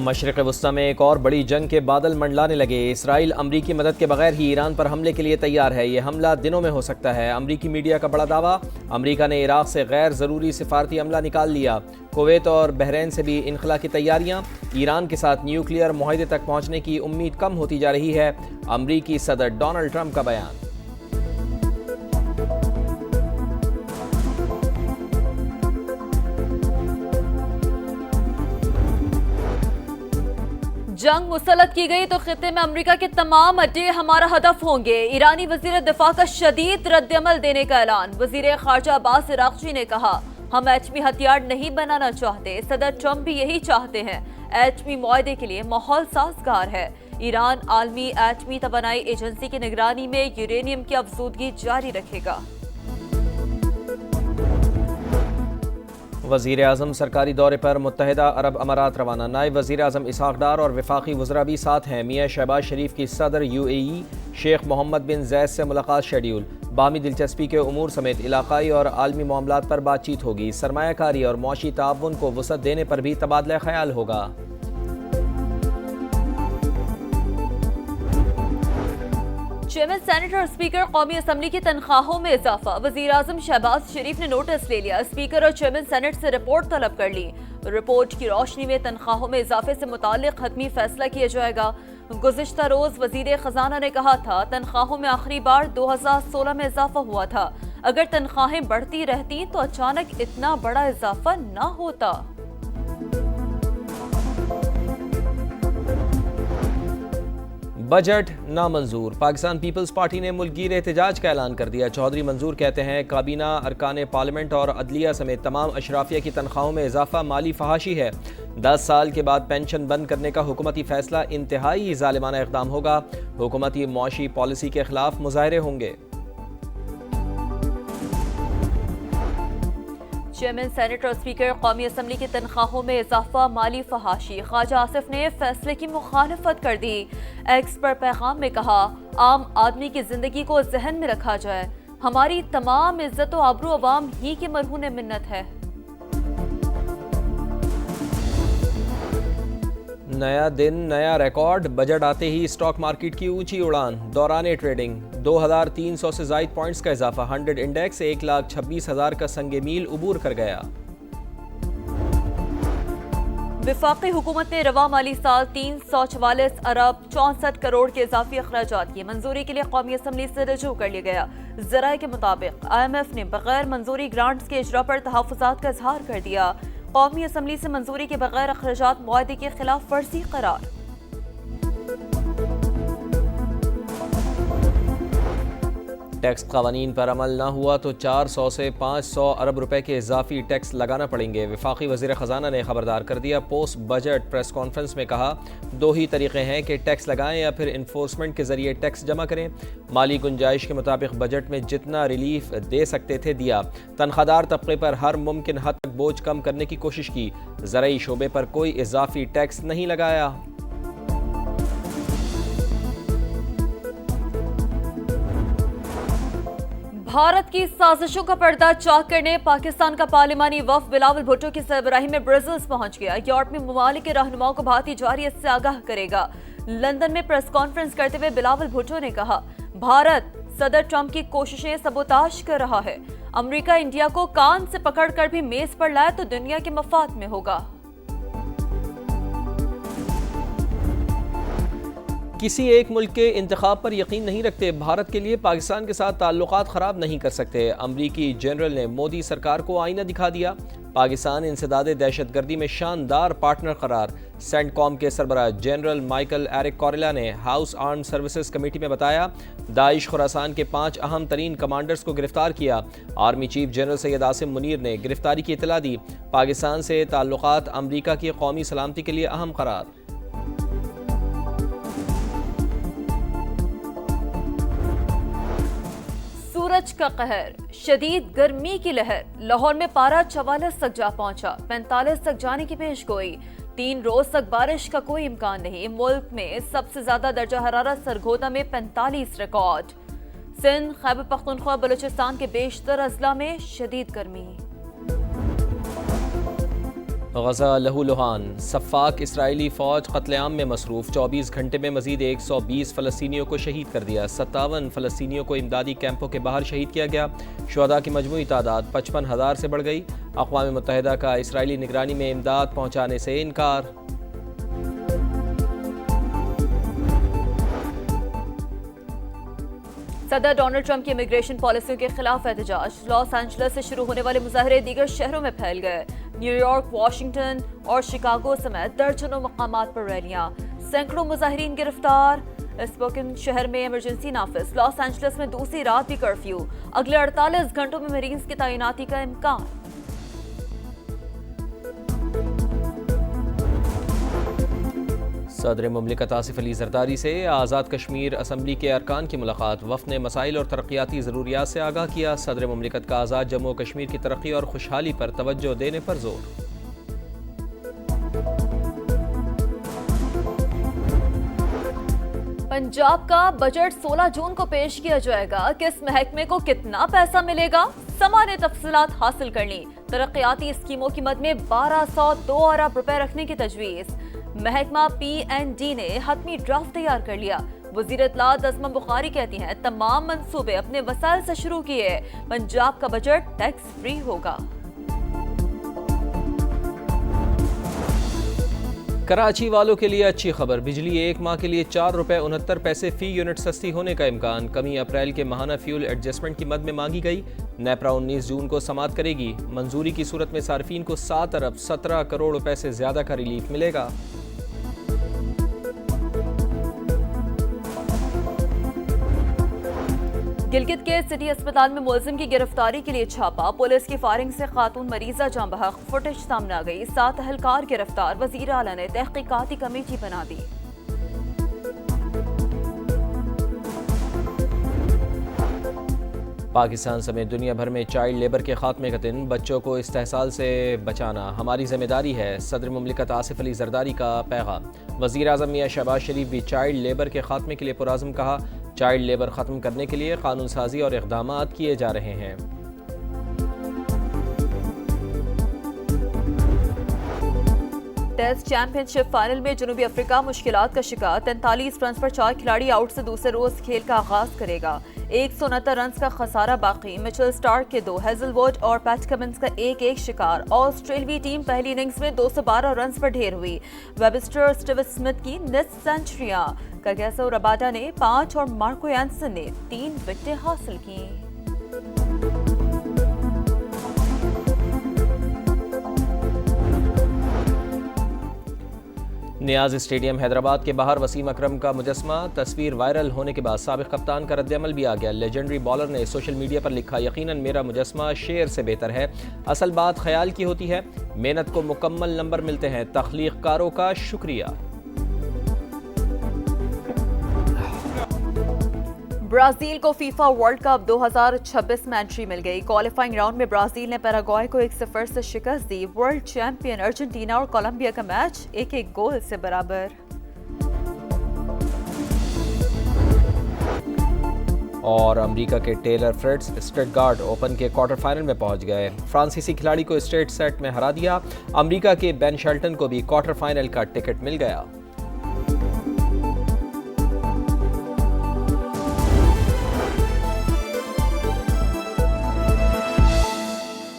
مشرق وسطی میں ایک اور بڑی جنگ کے بادل منڈلانے لگے۔ اسرائیل امریکی مدد کے بغیر ہی ایران پر حملے کے لیے تیار ہے۔ یہ حملہ دنوں میں ہو سکتا ہے۔ امریکی میڈیا کا بڑا دعویٰ، امریکہ نے عراق سے غیر ضروری سفارتی عملہ نکال لیا۔ کویت اور بحرین سے بھی انخلا کی تیاریاں۔ ایران کے ساتھ نیوکلیئر معاہدے تک پہنچنے کی امید کم ہوتی جا رہی ہے۔ امریکی صدر ڈونلڈ ٹرمپ کا بیان۔ جنگ مسلط کی گئی تو خطے میں امریکہ کے تمام اڈے ہمارا ہدف ہوں گے۔ ایرانی وزیر دفاع کا شدید رد عمل دینے کا اعلان۔ وزیر خارجہ عباس عراقچی نے کہا، ہم ایٹمی ہتھیار نہیں بنانا چاہتے، صدر ٹرمپ بھی یہی چاہتے ہیں۔ ایٹمی معاہدے کے لیے ماحول سازگار ہے۔ ایران عالمی ایٹمی توانائی ایجنسی کی نگرانی میں یورینیم کی افزودگی جاری رکھے گا۔ وزیر اعظم سرکاری دورے پر متحدہ عرب امارات روانہ۔ نائب وزیر اعظم اسحاق ڈار اور وفاقی وزراء بھی ساتھ ہیں۔ میاں شہباز شریف کی صدر UAE شیخ محمد بن زید سے ملاقات شیڈیول۔ باہمی دلچسپی کے امور سمیت علاقائی اور عالمی معاملات پر بات چیت ہوگی۔ سرمایہ کاری اور معاشی تعاون کو وسعت دینے پر بھی تبادلہ خیال ہوگا۔ چیئرمین سینیٹ اور اسپیکر قومی اسمبلی کی تنخواہوں میں اضافہ۔ وزیر اعظم شہباز شریف نے نوٹس لے لیا۔ اسپیکر اور چیئرمین سینیٹ سے رپورٹ طلب کر لی۔ رپورٹ کی روشنی میں تنخواہوں میں اضافے سے متعلق حتمی فیصلہ کیا جائے گا۔ گزشتہ روز وزیر خزانہ نے کہا تھا، تنخواہوں میں آخری بار 2016 میں اضافہ ہوا تھا۔ اگر تنخواہیں بڑھتی رہتی تو اچانک اتنا بڑا اضافہ نہ ہوتا۔ بجٹ نامنظور۔ پاکستان پیپلز پارٹی نے ملک گیر احتجاج کا اعلان کر دیا۔ چودھری منظور کہتے ہیں، کابینہ، ارکان پارلیمنٹ اور عدلیہ سمیت تمام اشرافیہ کی تنخواہوں میں اضافہ مالی فحاشی ہے۔ 10 سال کے بعد پینشن بند کرنے کا حکومتی فیصلہ انتہائی ظالمانہ اقدام ہوگا۔ حکومتی معاشی پالیسی کے خلاف مظاہرے ہوں گے۔ چیئرمین سینیٹ اور اسپیکر قومی اسمبلی کی تنخواہوں میں اضافہ مالی فحاشی۔ خواجہ آصف نے فیصلے کی مخالفت کر دی۔ ایکس پر پیغام میں کہا، عام آدمی کی زندگی کو ذہن میں رکھا جائے۔ ہماری تمام عزت و آبرو عوام ہی کی مرہون منت ہے۔ نیا دن نیا ریکارڈ۔ بجٹ آتے ہی اسٹاک مارکیٹ کی اونچی اڑان۔ دوران ٹریڈنگ 2300 سے زائد پوائنٹس کا اضافہ۔ 100 انڈیکس 1,26,000 کا سنگ میل عبور کر گیا۔ وفاقی حکومت نے رواں مالی سال 344 ارب 64 کروڑ کے اضافی اخراجات کی منظوری کے لیے قومی اسمبلی سے رجوع کر لیا گیا۔ ذرائع کے مطابق IMF نے بغیر منظوری گرانٹس کے اجرا پر تحفظات کا اظہار کر دیا۔ قومی اسمبلی سے منظوری کے بغیر اخراجات معاہدے کی خلاف ورزی قرار۔ ٹیکس قوانین پر عمل نہ ہوا تو 400 سے 500 ارب روپے کے اضافی ٹیکس لگانا پڑیں گے۔ وفاقی وزیر خزانہ نے خبردار کر دیا۔ پوسٹ بجٹ پریس کانفرنس میں کہا، 2 ہی طریقے ہیں کہ ٹیکس لگائیں یا پھر انفورسمنٹ کے ذریعے ٹیکس جمع کریں۔ مالی گنجائش کے مطابق بجٹ میں جتنا ریلیف دے سکتے تھے دیا۔ تنخواہ دار طبقے پر ہر ممکن حد تک بوجھ کم کرنے کی کوشش کی۔ زرعی شعبے پر کوئی اضافی ٹیکس نہیں لگایا۔ بھارت کی سازشوں کا پردہ چاک کرنے پاکستان کا پارلیمانی وفد بلاول بھٹو کی سربراہی میں برسلز پہنچ گیا۔ یورپی ممالک کے رہنماؤں کو بھارتی جارحیت سے آگاہ کرے گا۔ لندن میں پریس کانفرنس کرتے ہوئے بلاول بھٹو نے کہا، بھارت صدر ٹرمپ کی کوششیں سبوتاژ کر رہا ہے۔ امریکہ انڈیا کو کان سے پکڑ کر بھی میز پر لائے تو دنیا کے مفاد میں ہوگا۔ کسی ایک ملک کے انتخاب پر یقین نہیں رکھتے، بھارت کے لیے پاکستان کے ساتھ تعلقات خراب نہیں کر سکتے۔ امریکی جنرل نے مودی سرکار کو آئینہ دکھا دیا۔ پاکستان انسداد دہشت گردی میں شاندار پارٹنر قرار۔ سینٹ کام کے سربراہ جنرل مائیکل ایرک کوریلا نے ہاؤس آرمڈ سروسز کمیٹی میں بتایا، داعش خراسان کے 5 اہم ترین کمانڈرز کو گرفتار کیا۔ Army chief general Syed Asim Munir نے گرفتاری کی اطلاع دی۔ پاکستان سے تعلقات امریکہ کی قومی سلامتی کے لیے اہم قرار۔ سورج کا قہر، شدید گرمی کی لہر۔ لاہور میں پارہ 44 تک جا پہنچا، 45 تک جانے کی پیش گوئی۔ 3 روز تک بارش کا کوئی امکان نہیں۔ ملک میں سب سے زیادہ درجہ حرارت سرگودا میں 45 ریکارڈ۔ سندھ، خیبر پختونخوا، بلوچستان کے بیشتر اضلاع میں شدید گرمی۔ غزہ لہو لہان، سفاک اسرائیلی فوج قتل عام میں مصروف، 24 گھنٹے میں مزید 120 فلسطینیوں کو شہید کر دیا، 57 فلسطینیوں کو امدادی کیمپوں کے باہر شہید کیا گیا، شہداء کی مجموعی تعداد 55,000 سے بڑھ گئی، اقوام متحدہ کا اسرائیلی نگرانی میں امداد پہنچانے سے انکار۔ صدر ڈونلڈ ٹرمپ کی امیگریشن پالیسیوں کے خلاف احتجاج، لاس اینجلس سے شروع ہونے والے مظاہرے دیگر شہروں میں پھیل گئے، نیو یارک، واشنگٹن اور شکاگو سمیت درجنوں مقامات پر ریلیاں، سینکڑوں مظاہرین گرفتار۔ اسپوکن شہر میں ایمرجنسی نافذ، لاس اینجلس میں دوسری رات بھی کرفیو، اگلے 48 گھنٹوں میں مریض کی تعیناتی کا امکان۔ صدر مملکت آصف علی زرداری سے آزاد کشمیر اسمبلی کے ارکان کی ملاقات، وفد نے مسائل اور ترقیاتی ضروریات سے آگاہ کیا، صدر مملکت کا آزاد جموں و کشمیر کی ترقی اور خوشحالی پر توجہ دینے پر زور۔ پنجاب کا بجٹ 16 جون کو پیش کیا جائے گا، کس محکمے کو کتنا پیسہ ملے گا، سما نے تفصیلات حاصل کر لی، ترقیاتی اسکیموں کی مد میں 1202 ارب روپے رکھنے کی تجویز، محکمہ پی این ڈی نے حتمی ڈرافٹ تیار کر لیا، وزیر اطلاعات ازما بخاری کہتی ہیں تمام منصوبے اپنے وسائل سے شروع کیے، پنجاب کا بجٹ ٹیکس فری ہوگا۔ کراچی والوں کے لیے اچھی خبر، بجلی ایک ماہ کے لیے 4 روپے 69 پیسے فی یونٹ سستی ہونے کا امکان، کمی اپریل کے ماہانہ فیول ایڈجسٹمنٹ کی مد میں مانگی گئی، نیپرا 19 جون کو سماعت کرے گی، منظوری کی صورت میں صارفین کو 7 ارب 17 کروڑ روپے سے زیادہ کا ریلیف ملے گا۔ گلگت کے سٹی اسپتال میں ملزم کی گرفتاری کے لیے چھاپا، پولیس کی فائرنگ سے خاتون مریضہ جاں بحق، فوٹیج سامنے آ گئی، 7 اہلکار گرفتار، وزیر اعلیٰ نے تحقیقاتی کمیٹی بنا دی۔ پاکستان سمیت دنیا بھر میں چائلڈ لیبر کے خاتمے کا دن، بچوں کو استحصال سے بچانا ہماری ذمہ داری ہے، صدر مملکت آصف علی زرداری کا پیغام، وزیر اعظم میاں شہباز شریف بھی چائلڈ لیبر کے خاتمے کے لیے پرعزم، کہا چائلڈ لیبر ختم کرنے کے لیے قانون سازی اور اقدامات کیے جا رہے ہیں۔ ٹیسٹ چیمپئن شپ فائنل میں جنوبی افریقہ مشکلات کا شکار، 43 رنز پر 4 کھلاڑی آؤٹ سے دوسرے روز کھیل کا آغاز کرے گا، 169 رنز کا خسارہ باقی، مچل سٹارک کے 2، ہیزل ووڈ اور پیٹ کمنس کا 1-1 شکار، آسٹریلوی ٹیم پہلی اننگز میں 212 رنز پر ڈھیر ہوئی، ویبسٹر اور اسٹیو اسمتھ کی نصف سینچریاں، کاگیسو رباڈا نے 5 اور مارکو یانسن نے 3 وکٹیں حاصل کیں۔ نیاز اسٹیڈیم حیدرآباد کے باہر وسیم اکرم کا مجسمہ، تصویر وائرل ہونے کے بعد سابق کپتان کا رد عمل بھی آ گیا، لیجنڈری بالر نے سوشل میڈیا پر لکھا یقیناً میرا مجسمہ شعر سے بہتر ہے، اصل بات خیال کی ہوتی ہے، محنت کو مکمل نمبر ملتے ہیں، تخلیق کاروں کا شکریہ۔ برازیل کو فیفا ورلڈ کپ 2026 میں انٹری مل گئی، کوالیفائنگ راؤنڈ میں برازیل نے پیراگوئے کو 1-0 سے شکست دی، ورلڈ چیمپئن ارجنٹینا اور کولمبیا کا میچ 1-1 گول سے برابر۔ اور امریکہ کے ٹیلر فریٹز اسٹٹگارٹ اوپن کے کوارٹر فائنل میں پہنچ گئے، فرانسیسی کھلاڑی کو اسٹریٹ سیٹ میں ہرا دیا، امریکہ کے بین شیلٹن کو بھی کوارٹر فائنل کا ٹکٹ مل گیا۔